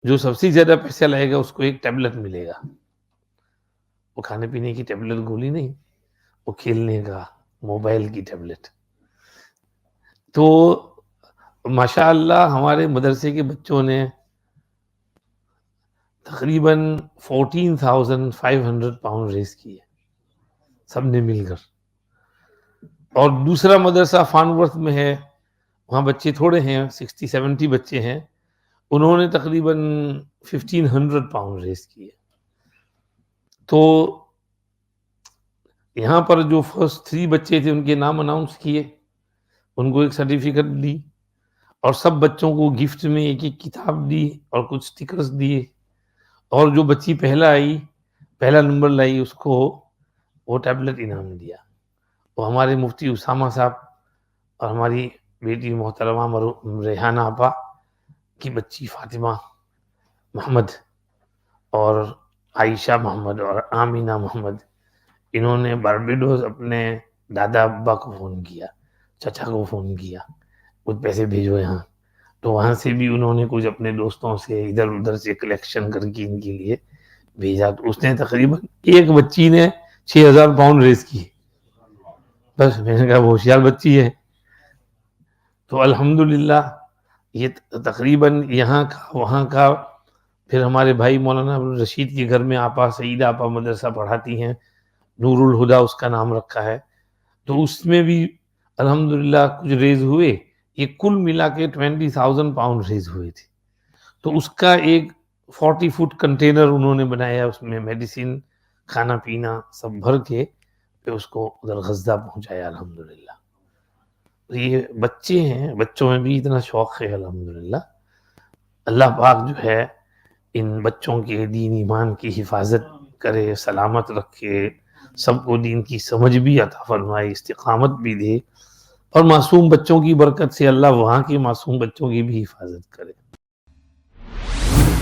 جو سب سے زیادہ پیسہ لائے گا اس کو ایک ٹیبلٹ ملے گا. وہ کھانے پینے کی ٹیبلٹ گولی نہیں، وہ کھیلنے کا موبائل کی ٹیبلٹ. تو ماشاء اللہ ہمارے مدرسے کے بچوں نے تقریباً 14,500 پاؤنڈ ریز کیے سب نے مل کر. اور دوسرا مدرسہ فانورتھ میں ہے، وہاں بچے تھوڑے ہیں، 60-70 بچے ہیں، انہوں نے تقریباً 1,500 پاؤنڈ ریز کیے. تو یہاں پر جو فرسٹ 3 بچے تھے ان کے نام اناؤنس کیے، ان کو ایک سرٹیفکیٹ دی، اور سب بچوں کو گفٹ میں ایک ایک کتاب دی اور کچھ سٹیکرز دیے. اور جو بچی پہلا نمبر لائی اس کو وہ ٹیبلٹ انعام دیا. وہ ہمارے مفتی اسامہ صاحب اور ہماری بیٹی محترمہ ریحانہ آپا کی بچی فاطمہ محمد اور عائشہ محمد اور آمینہ محمد، انہوں نے باربیڈوز اپنے دادا ابا کو فون کیا، چچا کو فون کیا، کچھ پیسے بھیجو یہاں. تو وہاں سے بھی انہوں نے کچھ اپنے دوستوں سے ادھر ادھر سے کلیکشن کر کے ان کے لیے بھیجا. تو اس نے تقریباً ایک بچی نے 6,000 پاؤنڈ ریز کی. بس میں نے کہا وہ ہوشیار بچی ہے. تو الحمدللہ یہ تقریباً یہاں کا وہاں کا. پھر ہمارے بھائی مولانا رشید کے گھر میں آپا سعیدہ آپا مدرسہ پڑھاتی ہیں، نور الہدا اس کا نام رکھا ہے. تو اس میں بھی الحمدللہ کچھ ریز ہوئے. یہ کل ملا کے 20,000 پاؤنڈ ریز ہوئے تھے. تو اس کا ایک 40 فٹ کنٹینر انہوں نے بنایا، اس میں میڈیسن کھانا پینا سب بھر کے پھر اس کو ادھر غزہ پہنچایا. الحمدللہ یہ بچے ہیں، بچوں میں بھی اتنا شوق ہے. الحمدللہ اللہ پاک جو ہے ان بچوں کے دین ایمان کی حفاظت کرے، سلامت رکھے، سب کو دین کی سمجھ بھی عطا فرمائے، استقامت بھی دے، اور معصوم بچوں کی برکت سے اللہ وہاں کے معصوم بچوں کی بھی حفاظت کرے.